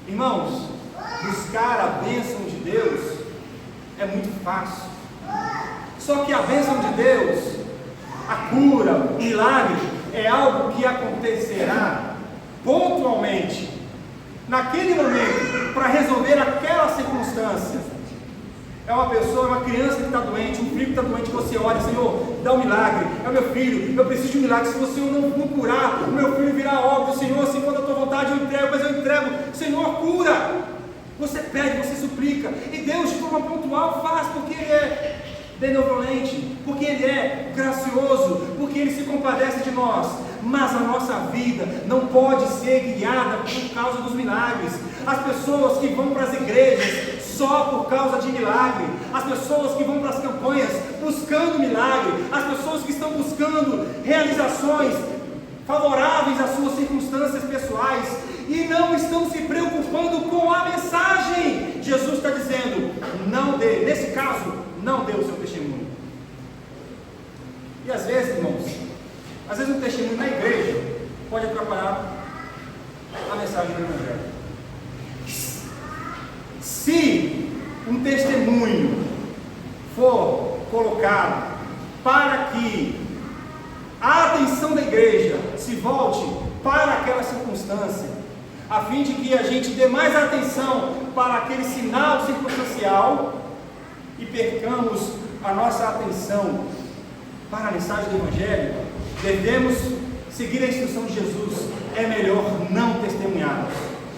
Irmãos, buscar a bênção de Deus é muito fácil. Só que a bênção de Deus, a cura, o milagre, é algo que acontecerá pontualmente, naquele momento, para resolver aquela circunstância. É uma pessoa, uma criança que está doente, um filho que está doente, você ora, Senhor, dá um milagre, é o meu filho, eu preciso de um milagre, se você não curar, o meu filho virá óbvio, Senhor, se for da tua vontade eu entrego, mas eu entrego, Senhor, cura. Você pede, você suplica, e Deus de forma pontual faz, porque Ele é benevolente, porque Ele é gracioso, porque Ele se compadece de nós. Mas a nossa vida não pode ser guiada por causa dos milagres. As pessoas que vão para as igrejas só por causa de milagre, as pessoas que vão para as campanhas buscando milagre, as pessoas que estão buscando realizações favoráveis às suas circunstâncias pessoais e não estão se preocupando com a mensagem. Jesus está dizendo, não dê, nesse caso, não dê o seu testemunho. E às vezes, irmãos, às vezes um testemunho na igreja pode atrapalhar a mensagem do Evangelho. Se um testemunho for colocado para que a atenção da igreja se volte para aquela circunstância, a fim de que a gente dê mais atenção para aquele sinal circunstancial e percamos a nossa atenção para a mensagem do Evangelho, devemos seguir a instrução de Jesus. É melhor não testemunharmos,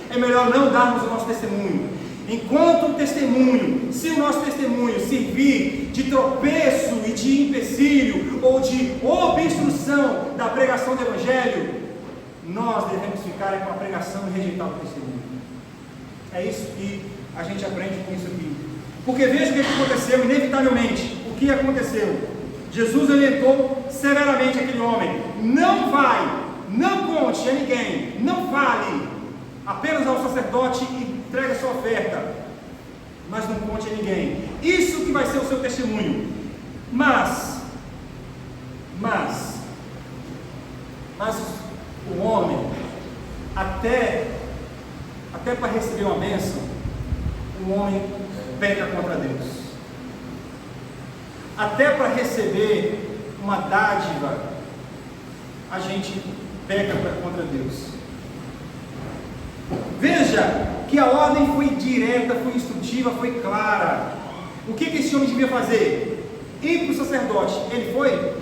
é melhor não darmos o nosso testemunho. Enquanto o testemunho, se o nosso testemunho servir de tropeço e de empecilho ou de obstrução da pregação do Evangelho, nós devemos ficar com a pregação e rejeitar o testemunho. É isso que a gente aprende com isso aqui. Porque veja o que aconteceu, inevitavelmente. O que aconteceu? Jesus orientou severamente aquele homem: não vai, não conte a ninguém, não fale, apenas ao sacerdote e entregue a sua oferta, mas não conte a ninguém. Isso que vai ser o seu testemunho. Mas o homem, até para receber uma bênção, o homem peca contra Deus. Até para receber uma dádiva, a gente peca contra Deus. Veja que a ordem foi direta, foi instrutiva, foi clara. O que esse homem devia fazer? Ir para o sacerdote. Ele foi,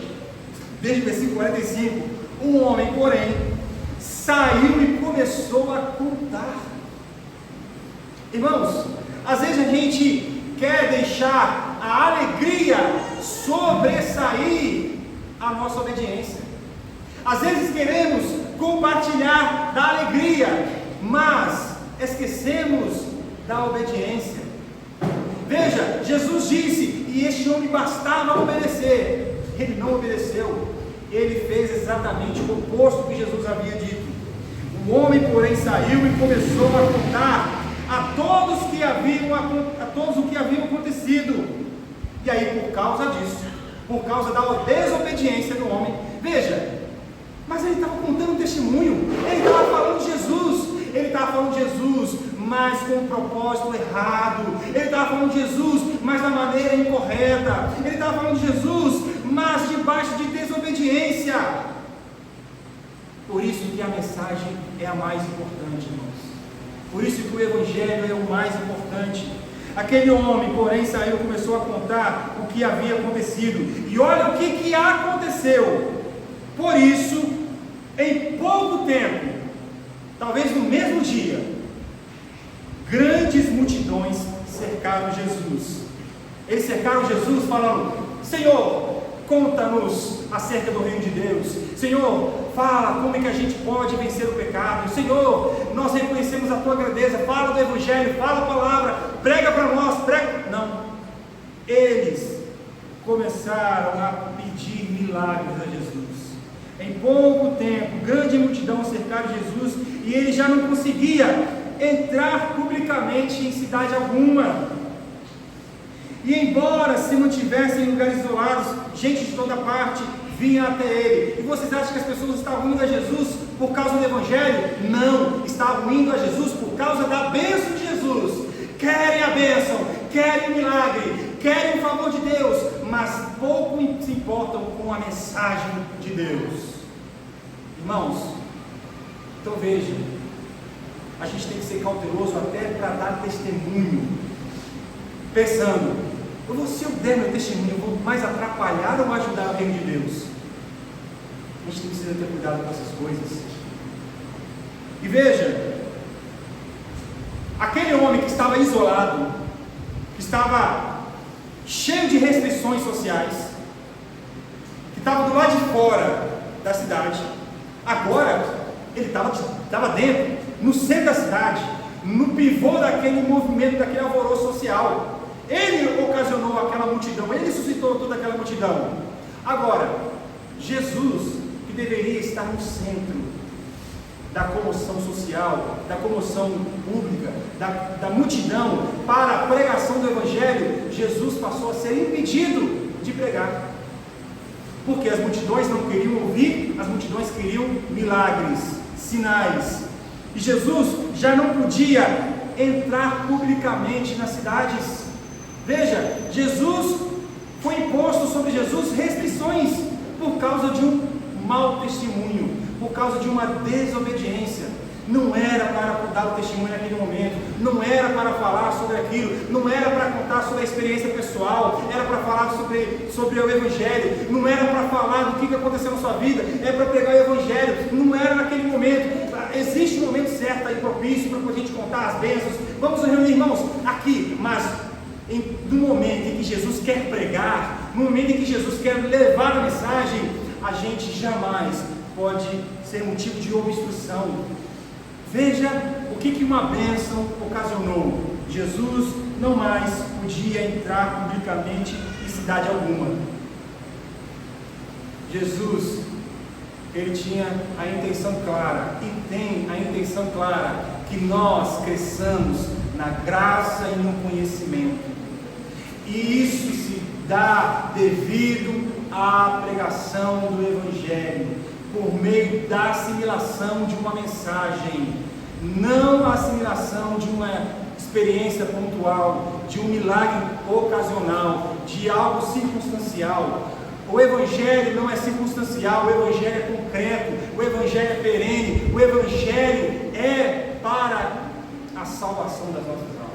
desde o versículo 45, o homem, porém, saiu e começou a contar. Irmãos, às vezes a gente quer deixar a alegria sobressair a nossa obediência. Às vezes queremos compartilhar da alegria, mas esquecemos da obediência. Veja, Jesus disse, e este homem bastava obedecer. Ele não obedeceu. Ele fez exatamente o oposto que Jesus havia dito. O homem, porém, saiu e começou a contar a todos o que havia acontecido. E aí, por causa disso, por causa da desobediência do homem, veja, mas ele estava contando um testemunho, ele estava falando de Jesus. Ele estava falando de Jesus, mas com um propósito errado. Ele estava falando de Jesus, mas da maneira incorreta. Ele estava falando de Jesus, mas debaixo de desobediência. Por isso que a mensagem é a mais importante, irmãos. Por isso que o Evangelho é o mais importante. Aquele homem, porém, saiu e começou a contar o que havia acontecido. E olha o que aconteceu. Por isso, em pouco tempo, talvez no mesmo dia, grandes multidões cercaram Jesus. Eles cercaram Jesus falando: Senhor, conta-nos acerca do reino de Deus. Senhor, fala como é que a gente pode vencer o pecado. Senhor, nós reconhecemos a tua grandeza. Fala do Evangelho, fala a palavra, prega para nós, prega. Não, eles começaram a pedir milagres a Jesus. Em pouco tempo, grande multidão cercaram Jesus e ele já não conseguia entrar publicamente em cidade alguma. E embora se mantivessem em lugares isolados, gente de toda parte vinha até ele. E vocês acham que as pessoas estavam indo a Jesus por causa do Evangelho? Não, estavam indo a Jesus por causa da bênção de Jesus. Querem a bênção, querem o milagre, querem o favor de Deus, mas pouco se importam com a mensagem de Deus. Irmãos, então veja, a gente tem que ser cauteloso até para dar testemunho, pensando, se eu der meu testemunho, eu vou mais atrapalhar ou ajudar o reino de Deus? A gente precisa ter cuidado com essas coisas. E veja, aquele homem que estava isolado, que estava cheio de restrições sociais, que estava do lado de fora da cidade, agora ele estava dentro, no centro da cidade, no pivô daquele movimento, daquele alvoroço social. Ele ocasionou aquela multidão, ele suscitou toda aquela multidão. Agora, Jesus, que deveria estar no centro da comoção social, da comoção pública, da multidão para a pregação do Evangelho, Jesus passou a ser impedido de pregar, porque as multidões não queriam ouvir, as multidões queriam milagres, sinais, e Jesus já não podia entrar publicamente nas cidades. Veja, foi imposto sobre Jesus restrições por causa de um mau testemunho, por causa de uma desobediência. Não era para dar o testemunho naquele momento, não era para falar sobre aquilo, não era para contar sobre a experiência pessoal, era para falar sobre o Evangelho, não era para falar do que aconteceu na sua vida, é para pregar o Evangelho, não era naquele momento. Existe um momento certo aí propício para a gente contar as bênçãos, vamos reunir irmãos aqui, mas no momento em que Jesus quer pregar, no momento em que Jesus quer levar a mensagem, a gente jamais pode ser motivo de obstrução. Veja o que uma bênção ocasionou. Jesus não mais podia entrar publicamente em cidade alguma. Jesus, ele tinha a intenção clara, e tem a intenção clara, que nós cresçamos na graça e no conhecimento. E isso se dá devido à pregação do Evangelho, por meio da assimilação de uma mensagem, não a assimilação de uma experiência pontual, de um milagre ocasional, de algo circunstancial. O Evangelho não é circunstancial, o Evangelho é concreto, o Evangelho é perene, o Evangelho é para a salvação das nossas almas.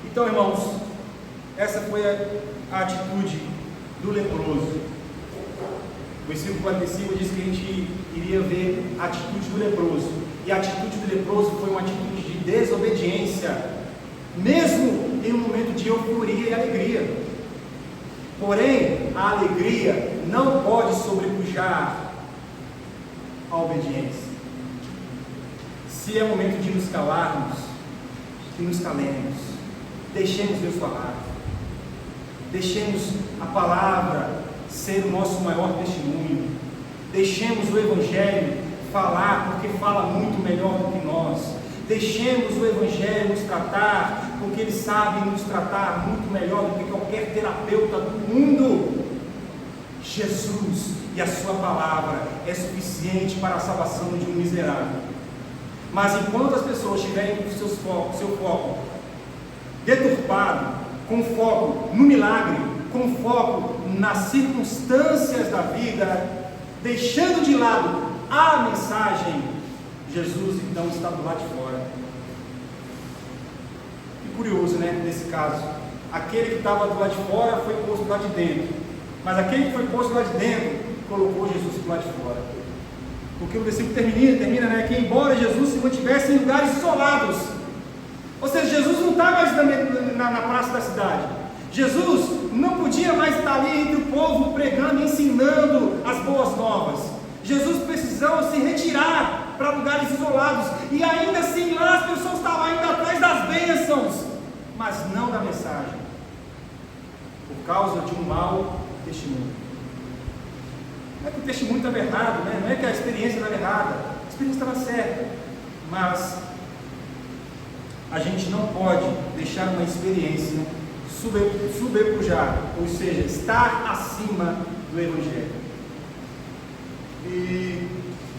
Então, irmãos, essa foi a atitude do leproso. O versículo 45 diz que a gente iria ver a atitude do leproso, e a atitude do leproso foi uma atitude de desobediência, mesmo em um momento de euforia e alegria. Porém, a alegria não pode sobrepujar a obediência. Se é momento de nos calarmos, que nos calemos, deixemos Deus falar, deixemos a palavra ser o nosso maior testemunho, deixemos o Evangelho falar, porque fala muito melhor do que nós, deixemos o Evangelho nos tratar, porque Ele sabe nos tratar muito melhor do que qualquer terapeuta do mundo. Jesus e a sua palavra é suficiente para a salvação de um miserável. Mas enquanto as pessoas tiverem o seu foco deturpado, com foco no milagre, com foco nas circunstâncias da vida, deixando de lado a mensagem, Jesus então está do lado de fora. E curioso, né? Nesse caso, aquele que estava do lado de fora foi posto do lado de dentro, mas aquele que foi posto do lado de dentro colocou Jesus do lado de fora. Porque o versículo termina, né? Que embora Jesus se mantivesse em lugares isolados, ou seja, Jesus não está mais na praça da cidade, Jesus não podia mais estar ali entre o povo pregando, ensinando as boas novas. Jesus precisou se retirar para lugares isolados, e ainda assim lá as pessoas estavam indo atrás das bênçãos, mas não da mensagem, por causa de um mau testemunho. Não é que o testemunho estava errado, né? Não é que a experiência estava errada, a experiência estava certa, mas a gente não pode deixar uma experiência sobrepujar, ou seja, estar acima do Evangelho. E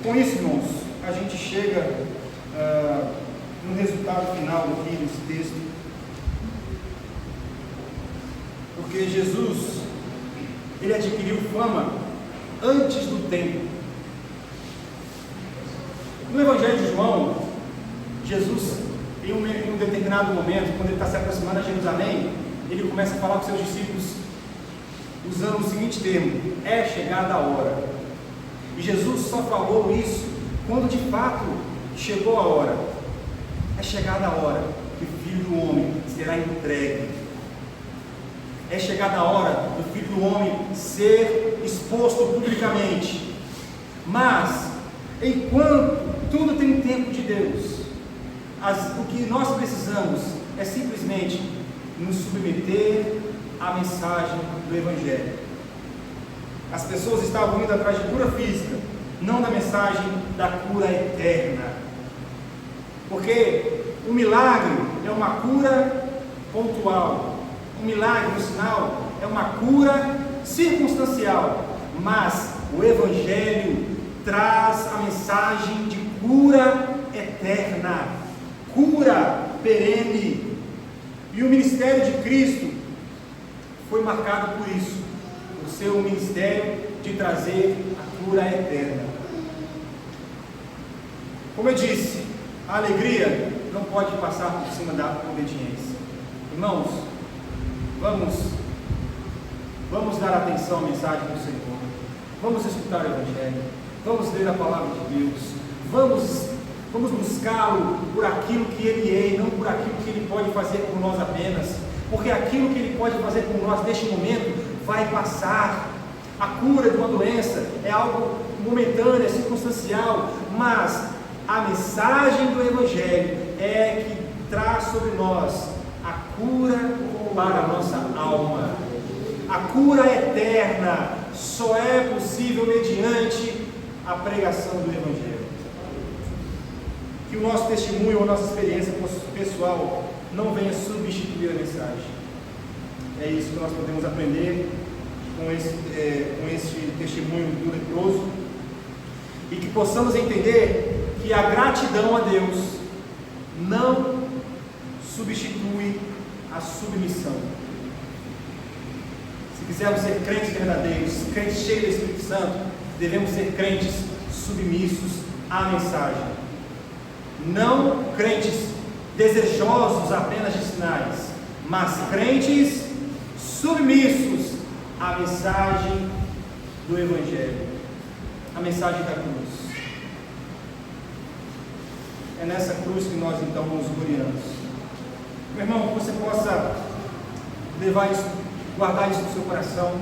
com isso, irmãos, a gente chega no resultado final aqui desse texto, porque Jesus, ele adquiriu fama antes do tempo. No Evangelho de João, Jesus, em um determinado momento, quando ele está se aproximando a Jerusalém, ele começa a falar com seus discípulos usando o seguinte termo: é chegada a hora. E Jesus só falou isso quando de fato chegou a hora. É chegada a hora que o Filho do Homem será entregue. É chegada a hora do Filho do Homem ser exposto publicamente. Mas, enquanto tudo tem um tempo de Deus, o que nós precisamos é simplesmente nos submeter à mensagem do Evangelho. As pessoas estavam indo atrás de cura física, não da mensagem da cura eterna. Porque o milagre é uma cura pontual. O milagre, no sinal, é uma cura circunstancial. Mas o Evangelho traz a mensagem de cura eterna, cura perene. E o ministério de Cristo foi marcado por isso, por ser um ministério de trazer a cura eterna. Como eu disse, a alegria não pode passar por cima da obediência. Irmãos, vamos dar atenção à mensagem do Senhor. Vamos escutar o Evangelho. Vamos ler a palavra de Deus. Vamos buscá-lo por aquilo que Ele é, e não por aquilo que Ele pode fazer por nós apenas. Porque aquilo que Ele pode fazer por nós neste momento vai passar. A cura de uma doença é algo momentâneo, é circunstancial, mas a mensagem do Evangelho é que traz sobre nós a cura para a nossa alma. A cura eterna só é possível mediante a pregação do Evangelho. Que o nosso testemunho ou a nossa experiência pessoal não venha substituir a mensagem. É isso que nós podemos aprender com esse testemunho do leproso, e que possamos entender que a gratidão a Deus não substitui a submissão. Se quisermos ser crentes verdadeiros, crentes cheios do Espírito Santo, devemos ser crentes submissos à mensagem. Não crentes desejosos apenas de sinais, mas crentes submissos à mensagem do Evangelho, a mensagem da cruz. É nessa cruz que nós então nos gloriamos. Meu irmão, que você possa levar isso, guardar isso no seu coração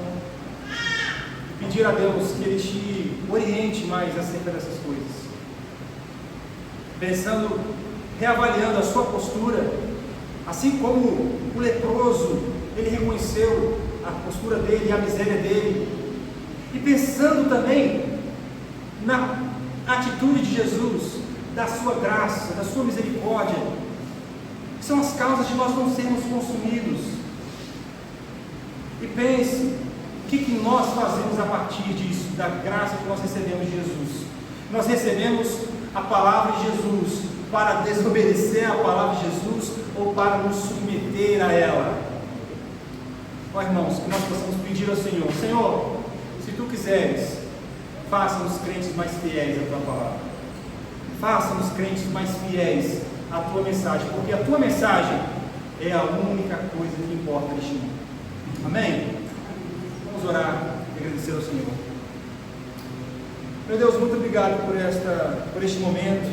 e pedir a Deus que Ele te oriente mais acerca dessas coisas. Pensando, reavaliando a sua postura, assim como o leproso, ele reconheceu a postura dele e a miséria dele, e pensando também na atitude de Jesus, da sua graça, da sua misericórdia, que são as causas de nós não sermos consumidos. E pense, o que nós fazemos a partir disso, da graça que nós recebemos de Jesus? Nós recebemos a palavra de Jesus para desobedecer a palavra de Jesus ou para nos submeter a ela? Ó irmãos, que nós possamos pedir ao Senhor: Senhor, se Tu quiseres, faça-nos crentes mais fiéis à Tua palavra, faça-nos crentes mais fiéis à Tua mensagem, porque a Tua mensagem é a única coisa que importa neste mundo. Amém? Vamos orar e agradecer ao Senhor. Meu Deus, muito obrigado por este momento.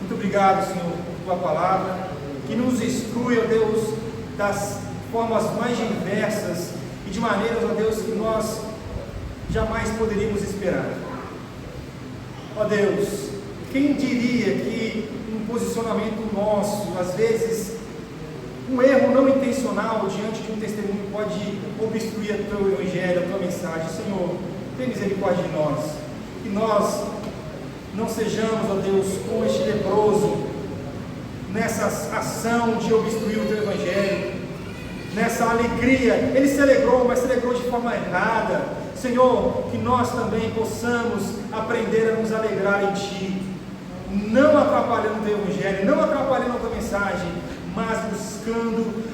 Muito obrigado, Senhor, por Tua palavra, que nos instrui, ó Deus, das formas mais diversas e de maneiras, ó Deus, que nós jamais poderíamos esperar. Ó Deus, quem diria que um posicionamento nosso, às vezes um erro não intencional diante de um testemunho, pode obstruir o Teu Evangelho, a Tua mensagem? Senhor, tem misericórdia de nós. Que nós não sejamos, ó Deus, como este leproso, nessa ação de obstruir o Teu Evangelho, nessa alegria. Ele se alegrou, mas se alegrou de forma errada, Senhor, que nós também possamos aprender a nos alegrar em Ti, não atrapalhando o Teu Evangelho, não atrapalhando a Tua mensagem, mas buscando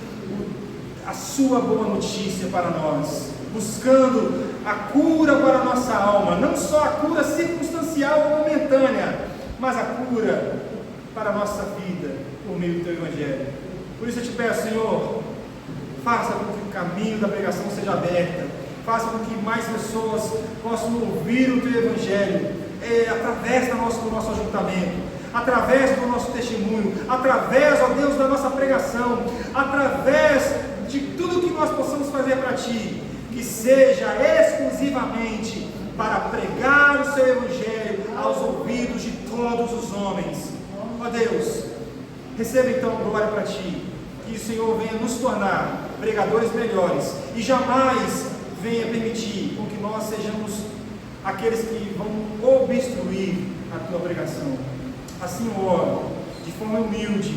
a Sua boa notícia para nós, buscando a cura para a nossa alma, não só a cura circunstancial ou momentânea, mas a cura para a nossa vida por meio do Teu Evangelho. Por isso eu te peço, Senhor, faça com que o caminho da pregação seja aberto, faça com que mais pessoas possam ouvir o Teu Evangelho, através do nosso ajuntamento, através do nosso testemunho, através, ó Deus, da nossa pregação, através de tudo que nós possamos fazer para Ti, que seja exclusivamente para pregar o Seu Evangelho aos ouvidos de todos os homens. Ó Deus, receba então glória para Ti, que o Senhor venha nos tornar pregadores melhores e jamais venha permitir com que nós sejamos aqueles que vão obstruir a Tua pregação. Assim eu oro, de forma humilde,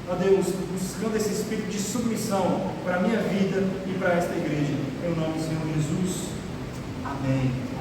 ó Deus, buscando esse espírito de submissão para a minha vida e para esta igreja, em nome do Senhor Jesus. Amém.